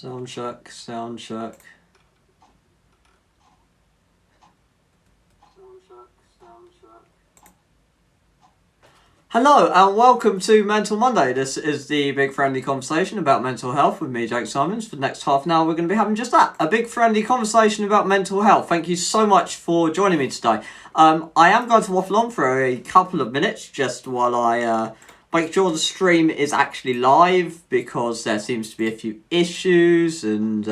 Sound check, sound check. Hello and welcome to Mental Monday. This is the big friendly conversation about mental health with me, Jake Symons. For the next half an hour we're going to be having just that, a big friendly conversation about mental health. Thank you so much for joining me today. I am going to waffle on for a couple of minutes just while I make sure the stream is actually live, because there seems to be a few issues and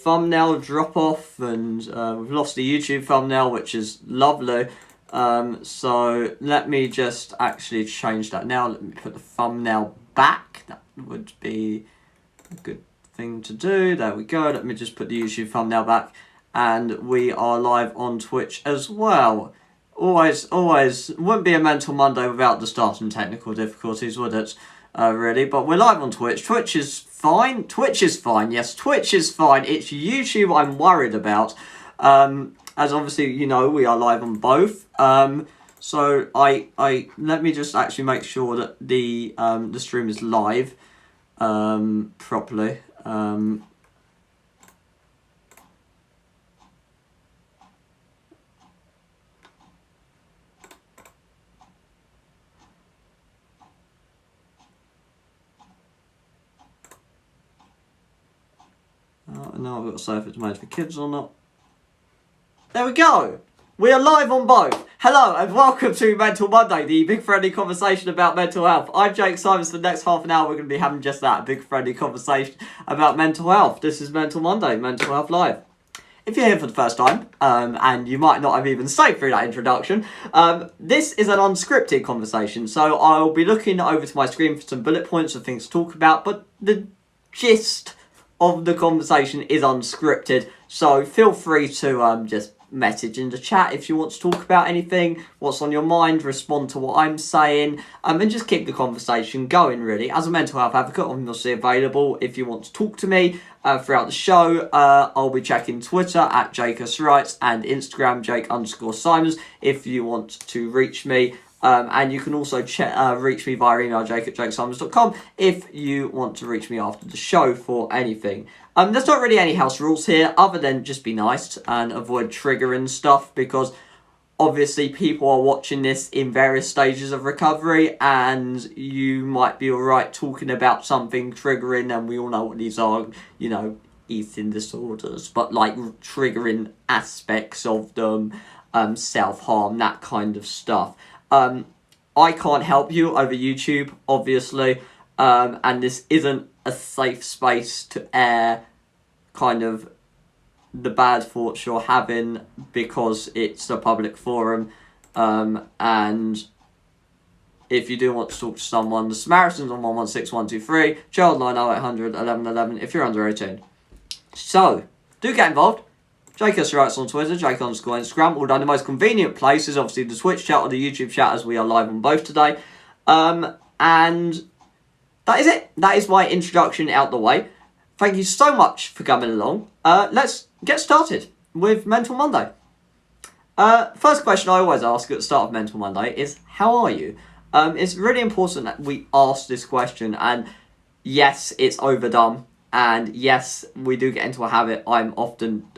thumbnail drop off, and we've lost the YouTube thumbnail, which is lovely. So let me just actually change that now. Let me put the thumbnail back. That would be a good thing to do. There we go. Let me just put the YouTube thumbnail back. And we are live on Twitch as well. Always wouldn't be a Mental Monday without the starting technical difficulties, would it? Really, but we're live on Twitch. Twitch is fine. Twitch is fine. Yes, Twitch is fine. It's YouTube I'm worried about. As obviously you know, we are live on both. So I let me just actually make sure that the stream is live properly. Now I've got to say if it's made for kids or not. There we go! We are live on both! Hello and welcome to Mental Monday, the big friendly conversation about mental health. I'm Jake Symons. For the next half an hour we're going to be having just that, a big friendly conversation about mental health. This is Mental Monday, Mental Health Live. If you're here for the first time, and you might not have even stayed through that introduction, this is an unscripted conversation, so I'll be looking over to my screen for some bullet points of things to talk about, but the gist of the conversation is unscripted, so feel free to just message in the chat if you want to talk about anything, what's on your mind, respond to what I'm saying, and just keep the conversation going, really. As a mental health advocate, I'm obviously available if you want to talk to me throughout the show. I'll be checking Twitter at JakeSWrites and Instagram Jake_Symons if you want to reach me. And you can also reach me via email, jake@jakesymons.com, if you want to reach me after the show for anything. There's not really any house rules here, other than just be nice and avoid triggering stuff, because obviously people are watching this in various stages of recovery, and you might be alright talking about something triggering, and we all know what these are, you know, eating disorders, but like triggering aspects of them, self-harm, that kind of stuff. I can't help you over YouTube, obviously, and this isn't a safe space to air kind of the bad thoughts you're having, because it's a public forum, and if you do want to talk to someone, the Samaritans on 116123, child line 0800 1111 if you're under 18. So, do get involved. JakeSWrites on Twitter, Jake_Instagram, although the most convenient place is obviously the Twitch chat or the YouTube chat, as we are live on both today. And that is it. That is my introduction out the way. Thank you so much for coming along. Let's get started with Mental Monday. First question I always ask at the start of Mental Monday is, how are you? It's really important that we ask this question, and yes, it's overdone. And yes, we do get into a habit, I often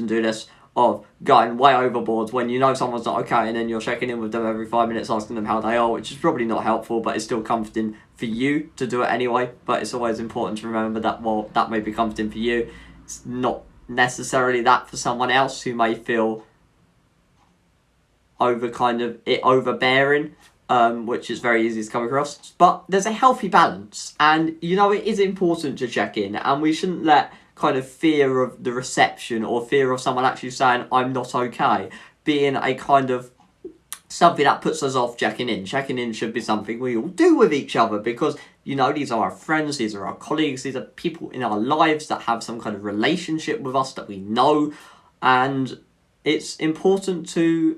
do this, of going way overboard when you know someone's not okay, and then you're checking in with them every 5 minutes, asking them how they are, which is probably not helpful, but it's still comforting for you to do it anyway. But it's always important to remember that while that may be comforting for you, it's not necessarily that for someone else who may feel overbearing. Which is very easy to come across, but there's a healthy balance, and you know, it is important to check in, and we shouldn't let kind of fear of the reception or fear of someone actually saying I'm not okay being a kind of something that puts us off checking in. Checking in should be something we all do with each other, because you know, these are our friends, these are our colleagues, these are people in our lives that have some kind of relationship with us that we know, and it's important to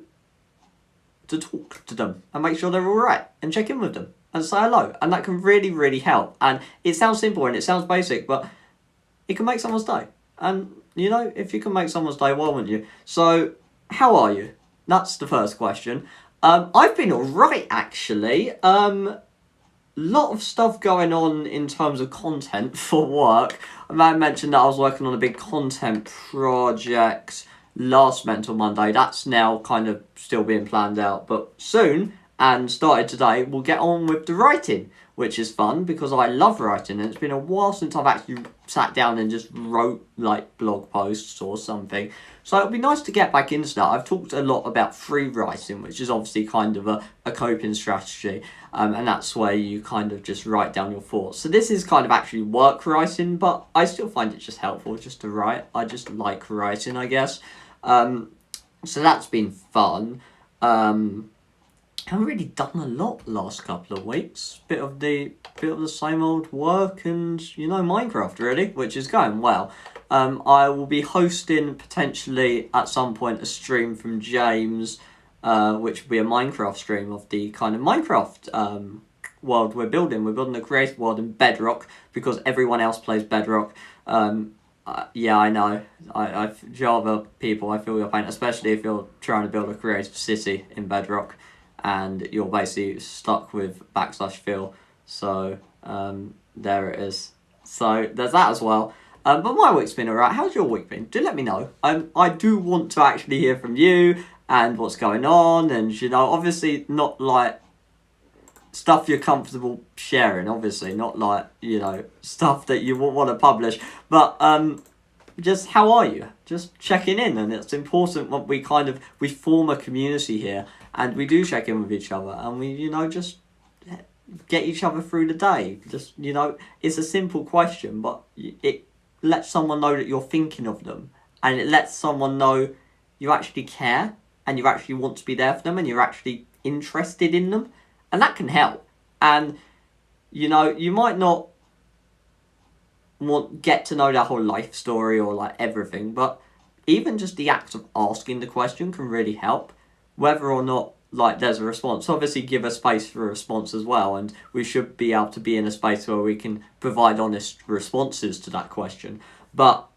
talk to them and make sure they're all right and check in with them and say hello, and that can really, really help. And it sounds simple and it sounds basic, but it can make someone's day. And you know, if you can make someone's day, why wouldn't you? So how are you? That's the first question. I've been all right, actually. lot of stuff going on in terms of content for work. I might have mentioned that I was working on a big content project last Mental Monday. That's now kind of still being planned out, but soon, and started today, we'll get on with the writing, which is fun because I love writing, and it's been a while since I've actually sat down and just wrote like blog posts or something. So it'll be nice to get back into that. I've talked a lot about free writing, which is obviously kind of a coping strategy, and that's where you kind of just write down your thoughts. So this is kind of actually work writing, but I still find it just helpful just to write. I just like writing, I guess. So that's been fun. Haven't really done a lot last couple of weeks. Bit of the same old work and Minecraft really, which is going well. I will be hosting potentially at some point a stream from James, which will be a Minecraft stream of the kind of Minecraft world we're building. We're building a creative world in Bedrock because everyone else plays Bedrock. Yeah, I know. I Java people, I feel your pain, especially if you're trying to build a creative city in Bedrock and you're basically stuck with /fill. So there it is. So there's that as well. But my week's been alright. How's your week been? Do let me know. I do want to actually hear from you and what's going on, and obviously not like stuff you're comfortable sharing, obviously not like stuff that you want to publish, but just how are you, just checking in. And it's important when we form a community here and we do check in with each other and we just get each other through the day. Just it's a simple question, but it lets someone know that you're thinking of them, and it lets someone know you actually care and you actually want to be there for them and you're actually interested in them. And that can help. And, you might not get to know their whole life story or like everything, but even just the act of asking the question can really help, whether or not like there's a response. Obviously give a space for a response as well, and we should be able to be in a space where we can provide honest responses to that question. But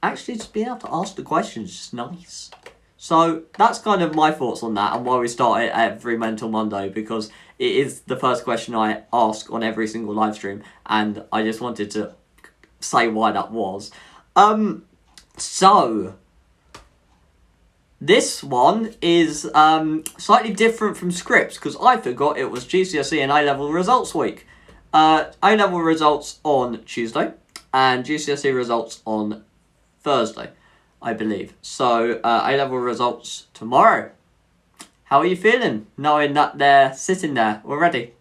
actually just being able to ask the question is just nice. So that's kind of my thoughts on that and why we start it every Mental Monday, because it is the first question I ask on every single live stream, and I just wanted to say why that was. So this one is slightly different from scripts because I forgot it was GCSE and A-level results week. A-level results on Tuesday and GCSE results on Thursday, I believe. So A-level results tomorrow. How are you feeling knowing that they're sitting there already,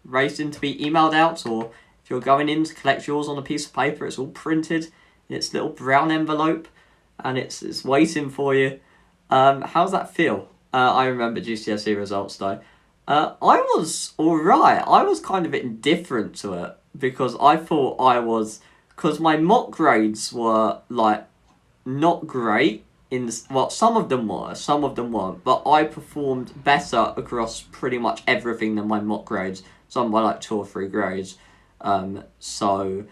waiting to be emailed out? Or if you're going in to collect yours on a piece of paper, it's all printed in its little brown envelope and it's waiting for you. How's that feel? I remember GCSE results though. I was alright. I was kind of indifferent to it because I thought because my mock grades were like not great. Some of them were, some of them weren't, but I performed better across pretty much everything than my mock grades. Some were like 2 or 3 grades. So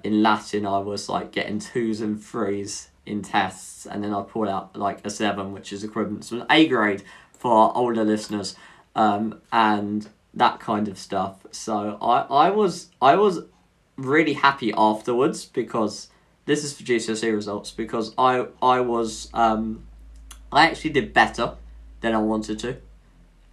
in Latin I was like getting 2s and 3s in tests, and then I pulled out like a 7, which is equivalent to an A grade for our older listeners, and that kind of stuff. So I was really happy afterwards because this is for GCSE results, because I actually did better than I wanted to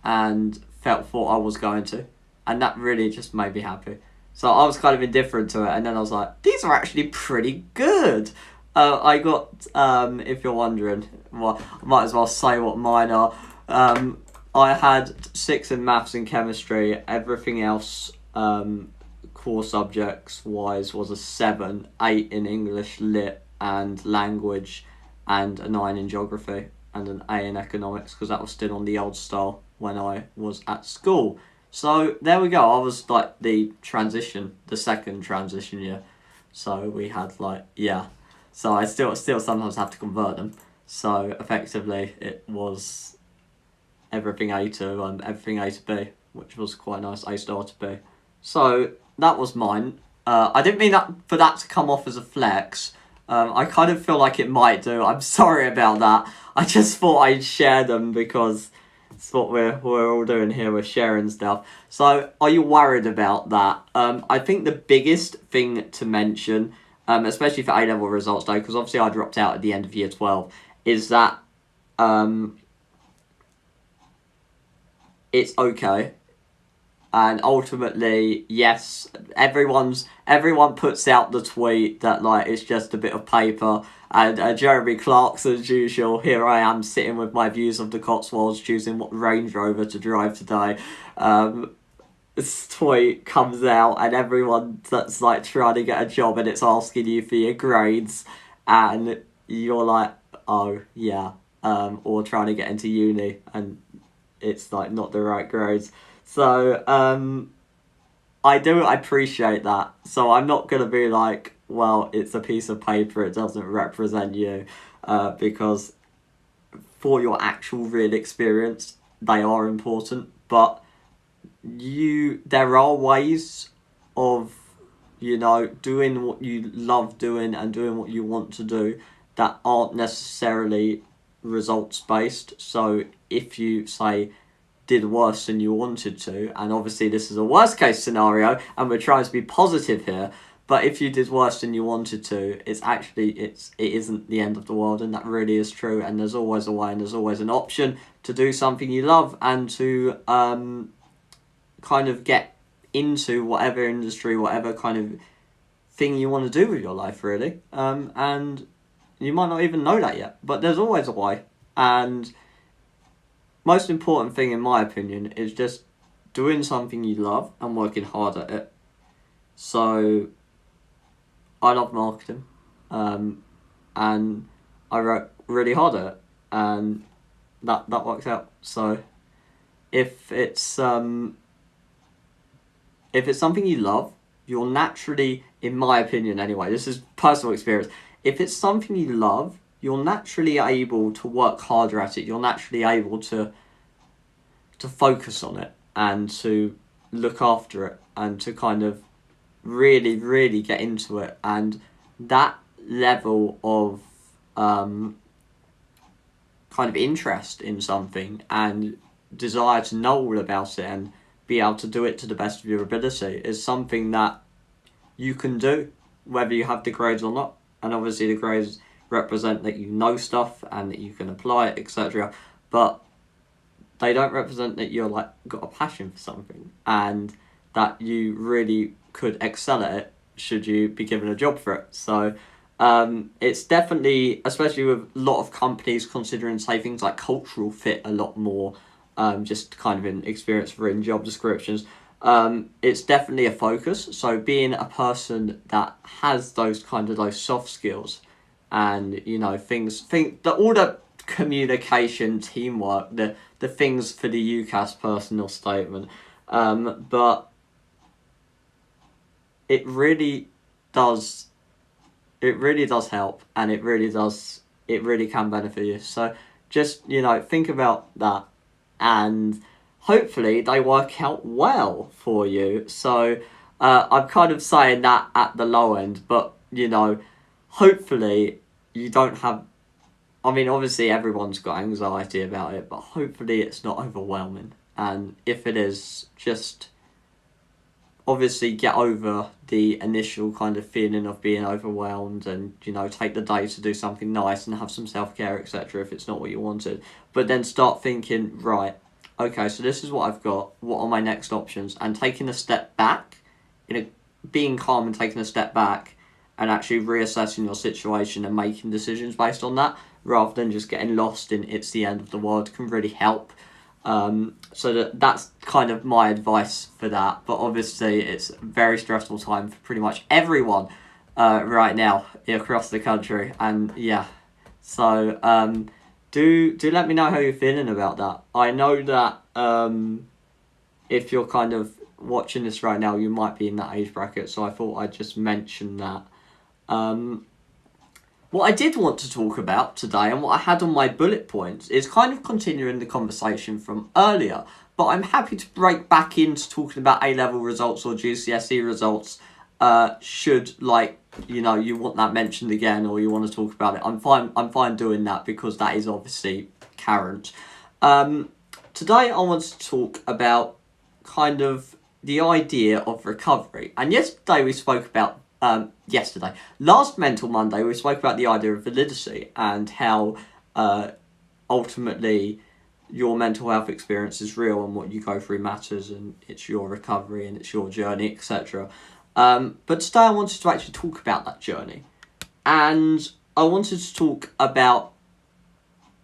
and thought I was going to, and that really just made me happy. So I was kind of indifferent to it, and then I was like, these are actually pretty good. I got, if you're wondering, well, I might as well say what mine are. I had 6 in maths and chemistry. Everything else, core subjects wise, was a 7, 8 in English, lit and language, and a 9 in geography, and an A in economics, because that was still on the old style when I was at school. So there we go. I was like the second transition year. So we had like, yeah. So I still sometimes have to convert them. So effectively it was everything A to everything A to B, which was quite nice, A star to B. So that was mine. I didn't mean for that to come off as a flex. I kind of feel like it might do. I'm sorry about that. I just thought I'd share them because It's what we're all doing here. We're sharing stuff. So, are you worried about that? I think the biggest thing to mention, especially for A-level results though, because obviously I dropped out at the end of year 12, is that it's okay. And ultimately, yes, everyone puts out the tweet that like it's just a bit of paper. And Jeremy Clarkson, as usual, here I am sitting with my views of the Cotswolds, choosing what Range Rover to drive today. This tweet comes out, and everyone that's like trying to get a job, and it's asking you for your grades, and you're like, oh yeah, or trying to get into uni, and it's like not the right grades. So, I do appreciate that. So I'm not going to be like, well, it's a piece of paper, it doesn't represent you. Because for your actual real experience, they are important. But there are ways of, doing what you love doing and doing what you want to do that aren't necessarily results based. So if you say, did worse than you wanted to, and obviously this is a worst case scenario and we're trying to be positive here, but if you did worse than you wanted to, it isn't the end of the world, and that really is true, and there's always a way and there's always an option to do something you love and to kind of get into whatever industry, whatever kind of thing you want to do with your life, really. And you might not even know that yet, but there's always a way. And most important thing, in my opinion, is just doing something you love and working hard at it. So, I love marketing, and I work really hard at it, and that works out. So, if it's something you love, you'll naturally, in my opinion anyway, this is personal experience, if it's something you love, you're naturally able to work harder at it. You're naturally able to focus on it and to look after it and to kind of really, really get into it. And that level of kind of interest in something and desire to know all about it and be able to do it to the best of your ability is something that you can do, whether you have the grades or not. And obviously the grades represent that you know stuff and that you can apply it, etc. But they don't represent that you're like got a passion for something and that you really could excel at it should you be given a job for it. So it's definitely, especially with a lot of companies considering, say, things like cultural fit a lot more, just kind of in experience for in job descriptions. It's definitely a focus. So being a person that has those soft skills and, all the communication, teamwork, the things for the UCAS personal statement. But it really does help, and it really can benefit you. So just, think about that, and hopefully they work out well for you. So I'm kind of saying that at the low end, but, hopefully you don't have, I mean, obviously everyone's got anxiety about it, but hopefully it's not overwhelming. And if it is, just obviously get over the initial kind of feeling of being overwhelmed and, take the day to do something nice and have some self-care, etc. if it's not what you wanted. But then start thinking, right, okay, so this is what I've got, what are my next options? And taking a step back, being calm and taking a step back and actually reassessing your situation and making decisions based on that, rather than just getting lost in it's the end of the world, can really help. So that's kind of my advice for that. But obviously it's a very stressful time for pretty much everyone right now across the country. And yeah, so do let me know how you're feeling about that. I know that if you're kind of watching this right now, you might be in that age bracket, so I thought I'd just mention that. What I did want to talk about today and what I had on my bullet points is kind of continuing the conversation from earlier, but I'm happy to break back into talking about A-level results or GCSE results should, you want that mentioned again or you want to talk about it. I'm fine doing that because that is obviously current. today I want to talk about kind of the idea of recovery. And yesterday we spoke about, last Mental Monday, we spoke about the idea of validity and how ultimately your mental health experience is real and what you go through matters and it's your recovery and it's your journey, etc. But today I wanted to actually talk about that journey. And I wanted to talk about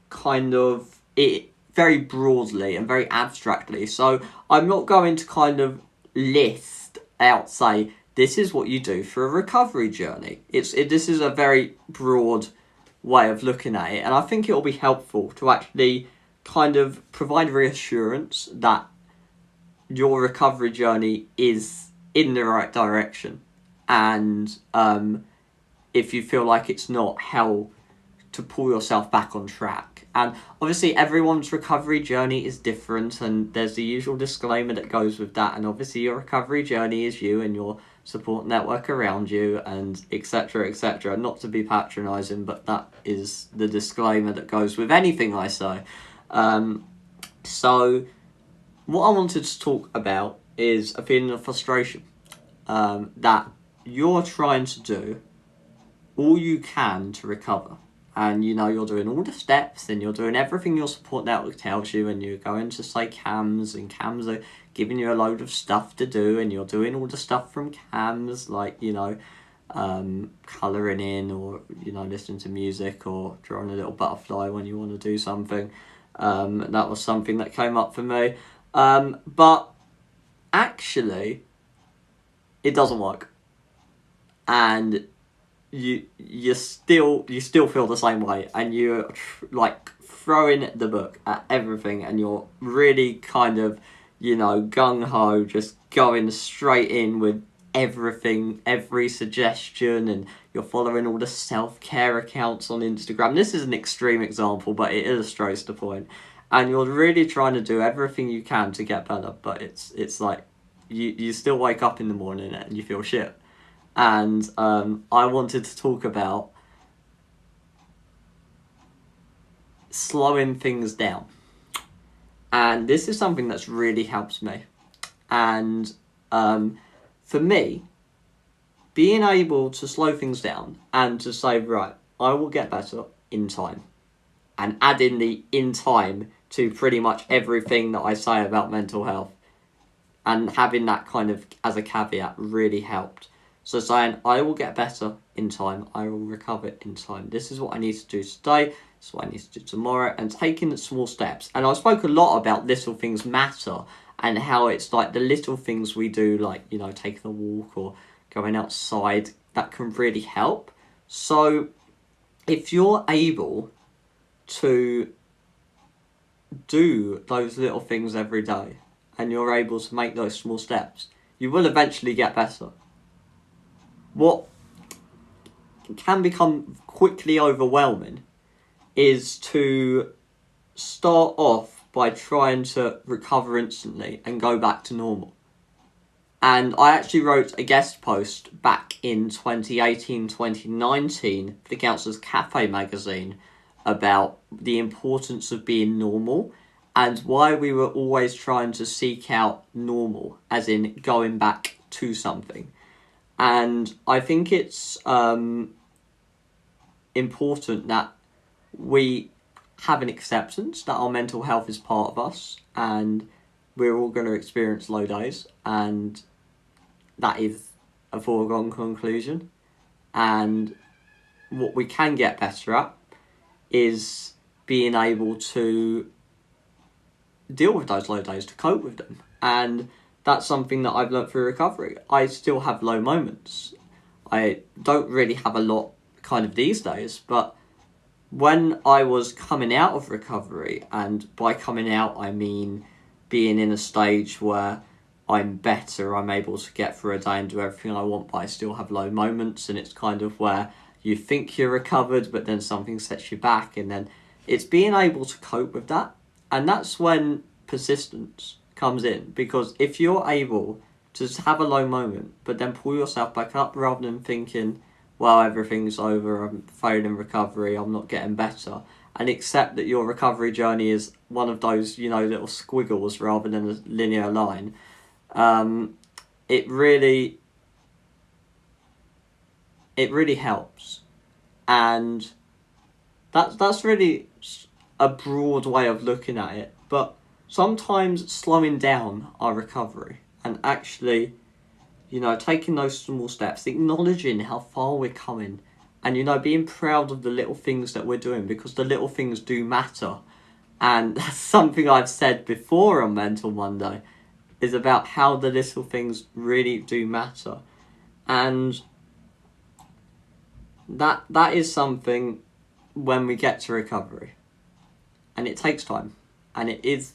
kind of it very broadly and very abstractly. So I'm not going to kind of list out, say, this is what you do for a recovery journey. This is a very broad way of looking at it. And I think it will be helpful to actually kind of provide reassurance that your recovery journey is in the right direction. And if you feel like it's not, how to pull yourself back on track. And obviously everyone's recovery journey is different, and there's the usual disclaimer that goes with that, and obviously your recovery journey is you and your support network around you, and etc, etc. Not to be patronising, but that is the disclaimer that goes with anything I say. So what I wanted to talk about is a feeling of frustration that you're trying to do all you can to recover, and you're doing all the steps and you're doing everything your support network tells you, and you're going to say CAMS, and CAMS are giving you a load of stuff to do, and you're doing all the stuff from CAMS, like colouring in, or listening to music, or drawing a little butterfly when you want to do something. That was something that came up for me, but actually it doesn't work, and you still feel the same way, and you're like throwing the book at everything, and you're really kind of gung-ho, just going straight in with everything, every suggestion, and you're following all the self-care accounts on Instagram. This is an extreme example, but it illustrates the point. And you're really trying to do everything you can to get better, but it's like you still wake up in the morning and you feel shit. And I wanted to talk about slowing things down. And this is something that's really helped me. And for me, being able to slow things down and to say, right, I will get better in time, and add in the in time to pretty much everything that I say about mental health, and having that kind of as a caveat really helped. So saying, I will get better in time, I will recover in time. This is what I need to do today, this is what I need to do tomorrow, and taking the small steps. And I spoke a lot about little things matter, and how it's like the little things we do, like, taking a walk or going outside, that can really help. So if you're able to do those little things every day, and you're able to make those small steps, you will eventually get better. What can become quickly overwhelming is to start off by trying to recover instantly and go back to normal. And I actually wrote a guest post back in 2018-2019 for the Counsellor's Cafe magazine about the importance of being normal, and why we were always trying to seek out normal, as in going back to something. And I think it's important that we have an acceptance that our mental health is part of us, and we're all going to experience low days, and that is a foregone conclusion. And what we can get better at is being able to deal with those low days, to cope with them. And that's something that I've learnt through recovery. I still have low moments. I don't really have a lot kind of these days, but when I was coming out of recovery, and by coming out I mean being in a stage where I'm better, I'm able to get through a day and do everything I want, but I still have low moments, and it's kind of where you think you're recovered, but then something sets you back, and then it's being able to cope with that. And that's when persistence comes in, because if you're able to just have a low moment but then pull yourself back up, rather than thinking, well, everything's over, I'm failing recovery, I'm not getting better, and accept that your recovery journey is one of those, little squiggles rather than a linear line, it really helps. And that's really a broad way of looking at it. But sometimes slowing down our recovery and actually, taking those small steps, acknowledging how far we're coming, and, being proud of the little things that we're doing, because the little things do matter. And that's something I've said before on Mental Monday, is about how the little things really do matter. And that is something when we get to recovery. And it takes time. And it's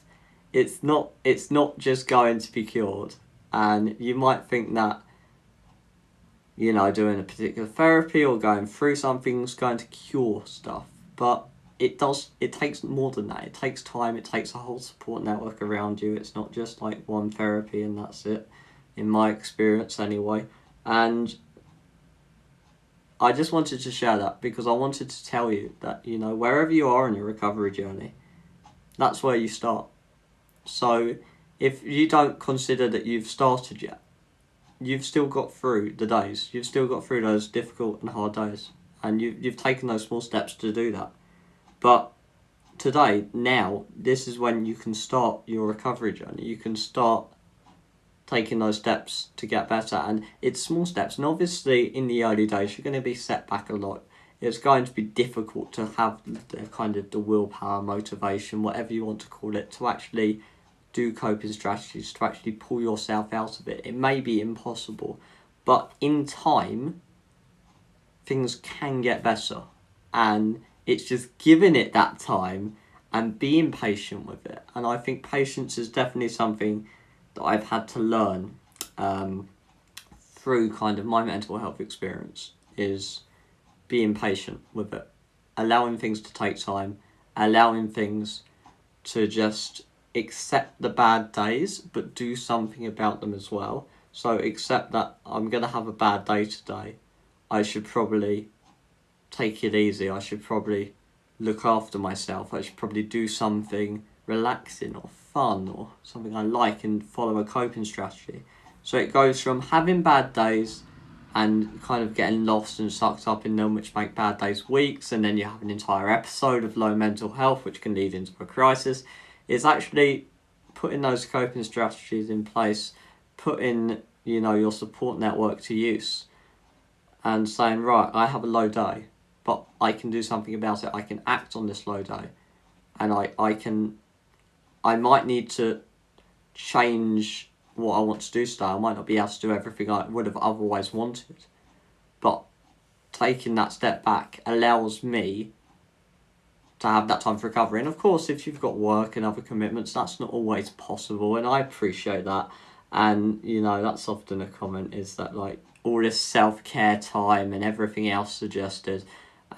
not just going to be cured. And you might think that, doing a particular therapy or going through something is going to cure stuff. But it takes more than that. It takes time, it takes a whole support network around you. It's not just like one therapy and that's it, in my experience anyway. And I just wanted to share that because I wanted to tell you that, wherever you are in your recovery journey, that's where you start. So if you don't consider that you've started yet, you've still got through the days. You've still got through those difficult and hard days. And you've taken those small steps to do that. But today, now, this is when you can start your recovery journey. You can start taking those steps to get better. And it's small steps. And obviously, in the early days, you're going to be set back a lot. It's going to be difficult to have the willpower, motivation, whatever you want to call it, to actually do coping strategies, to actually pull yourself out of it. It may be impossible. But in time, things can get better. And it's just giving it that time and being patient with it. And I think patience is definitely something that I've had to learn through kind of my mental health experience, is being patient with it. Allowing things to take time, allowing things to just accept the bad days, but do something about them as well. So accept that I'm going to have a bad day today. I should probably take it easy. I should probably look after myself. I should probably do something relaxing or fun or something I like and follow a coping strategy. So it goes from having bad days and kind of getting lost and sucked up in them, which make bad days weeks, and then you have an entire episode of low mental health, which can lead into a crisis. It's actually putting those coping strategies in place, putting, your support network to use, and saying, right, I have a low day, but I can do something about it. I can act on this low day, and I might need to change what I want to do today. I might not be able to do everything I would have otherwise wanted, but taking that step back allows me to have that time for recovery. And of course, if you've got work and other commitments, that's not always possible, and I appreciate that. And that's often a comment, is that like all this self-care time and everything else suggested,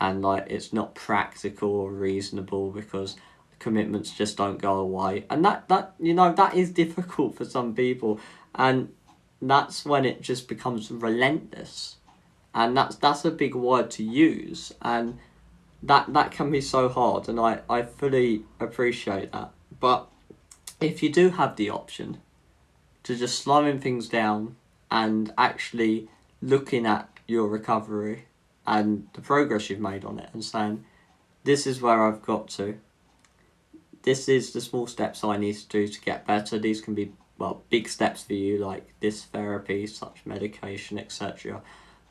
and like it's not practical or reasonable because commitments just don't go away. And that is difficult for some people, and that's when it just becomes relentless. And that's a big word to use, and that can be so hard, and I fully appreciate that. But if you do have the option to just slowing things down and actually looking at your recovery and the progress you've made on it and saying, this is where I've got to, this is the small steps I need to do to get better. These can be, big steps for you, like this therapy, such medication, etc.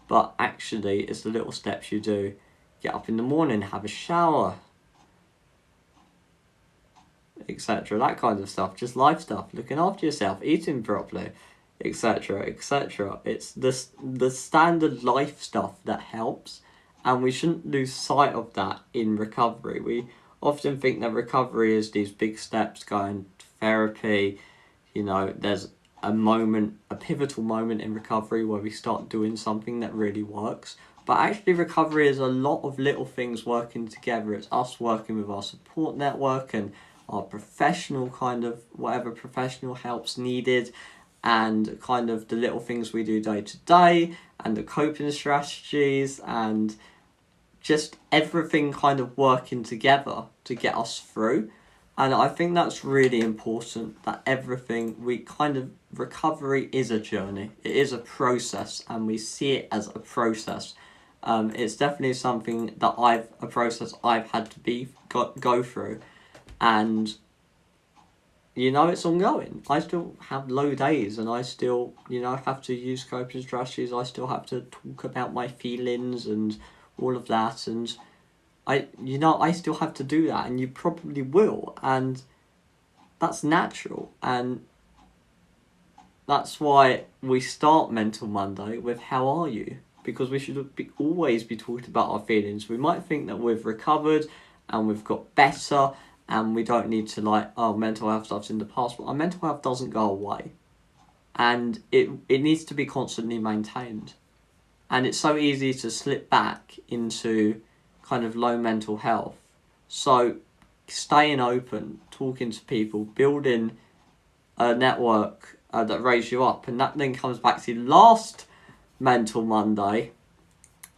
But actually, it's the little steps you do. Get up in the morning, have a shower, etc. That kind of stuff. Just life stuff. Looking after yourself, eating properly, etc. etc. It's the standard life stuff that helps, and we shouldn't lose sight of that in recovery. We often think that recovery is these big steps, going to therapy. There's a pivotal moment in recovery where we start doing something that really works. But actually, recovery is a lot of little things working together. It's us working with our support network and our professional whatever professional help's needed, and kind of the little things we do day to day, and the coping strategies, and just everything kind of working together to get us through. And I think that's really important, that recovery is a journey. It is a process, and we see it as a process. It's definitely a process I've had to go through. And, it's ongoing. I still have low days, and I still, have to use coping strategies. I still have to talk about my feelings and all of that, and I still have to do that, and you probably will, and that's natural, and that's why we start Mental Monday with "How are you?" Because we should always be talking about our feelings. We might think that we've recovered and we've got better, and we don't need to mental health stuff's in the past, but our mental health doesn't go away, and it needs to be constantly maintained, and it's so easy to slip back into kind of low mental health. So staying open, talking to people, building a network that raises you up, and that then comes back to last Mental Monday.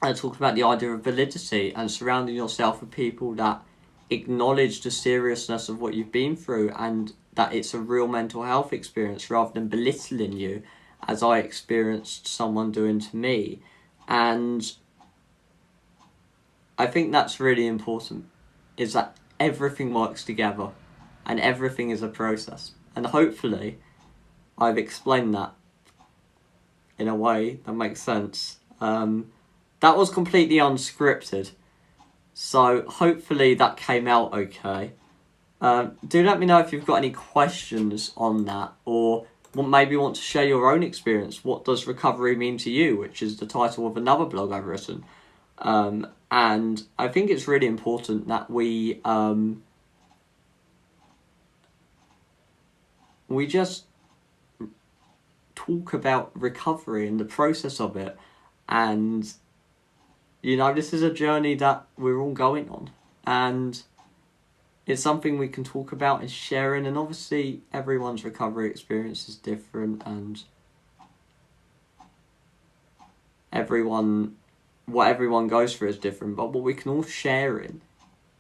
I talked about the idea of validity and surrounding yourself with people that acknowledge the seriousness of what you've been through, and that it's a real mental health experience rather than belittling you, as I experienced someone doing to me. And I think that's really important, is that everything works together and everything is a process. And hopefully I've explained that in a way that makes sense. That was completely unscripted, so hopefully that came out okay. Do let me know if you've got any questions on that, or maybe want to share your own experience. What does recovery mean to you? Which is the title of another blog I've written. And I think it's really important that we just talk about recovery and the process of it. And, this is a journey that we're all going on. And it's something we can talk about and share in. And obviously everyone's recovery experience is different, and what everyone goes through is different, but what we can all share in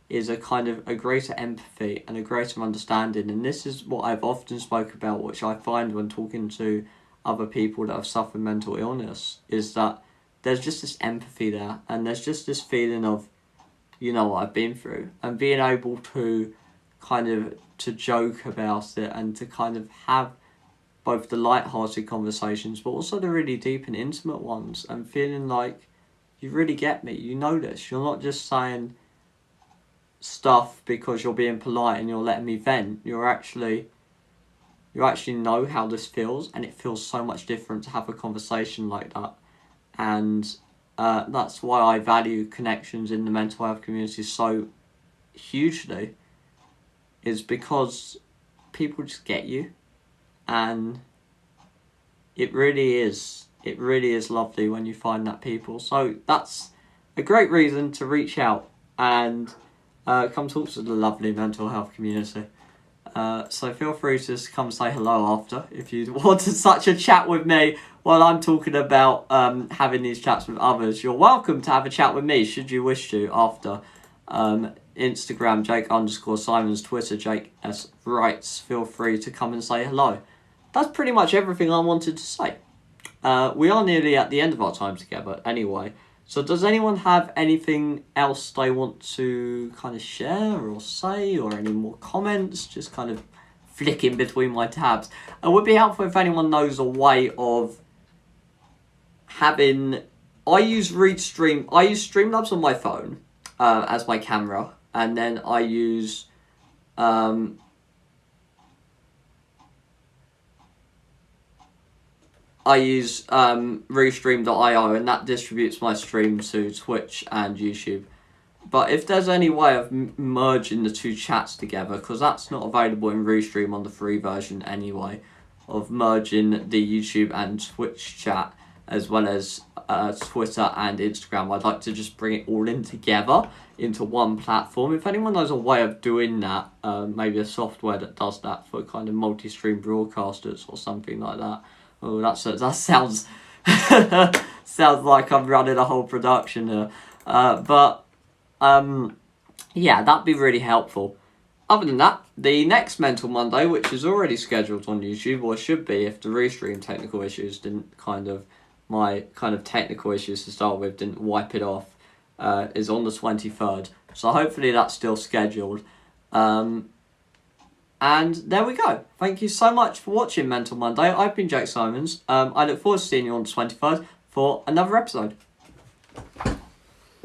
is a kind of a greater empathy and a greater understanding. And this is what I've often spoke about, which I find when talking to other people that have suffered mental illness, is that there's just this empathy there, and there's just this feeling of, what I've been through, and being able to to joke about it, and to kind of have both the light-hearted conversations, but also the really deep and intimate ones, and feeling like you really get me, this. You're not just saying stuff because you're being polite and you're letting me vent. You actually know how this feels, and it feels so much different to have a conversation like that. And that's why I value connections in the mental health community so hugely, is because people just get you, and it really is lovely when you find that people. So that's a great reason to reach out and come talk to the lovely mental health community. So feel free to just come say hello after, if you wanted such a chat with me while I'm talking about having these chats with others. You're welcome to have a chat with me should you wish to after. Instagram Jake_Symons, Twitter Jake S Writes. Feel free to come and say hello. That's pretty much everything I wanted to say. We are nearly at the end of our time together anyway. So does anyone have anything else they want to kind of share or say, or any more comments? Just kind of flicking between my tabs. It would be helpful if anyone knows a way of having... I use Streamlabs on my phone as my camera, and then I use... Restream.io, and that distributes my stream to Twitch and YouTube. But if there's any way of merging the two chats together, because that's not available in Restream on the free version anyway, of merging the YouTube and Twitch chat as well as Twitter and Instagram, I'd like to just bring it all in together into one platform. If anyone knows a way of doing that, maybe a software that does that for kind of multi-stream broadcasters or something like that. Oh, that sounds sounds like I'm running a whole production here. But Yeah, that'd be really helpful. Other than that, the next Mental Monday, which is already scheduled on YouTube, or should be if the restream technical issues didn't my technical issues to start with didn't wipe it off, is on the 23rd. So hopefully that's still scheduled. And there we go. Thank you so much for watching Mental Monday. I've been Jake Symons. I look forward to seeing you on the 23rd for another episode.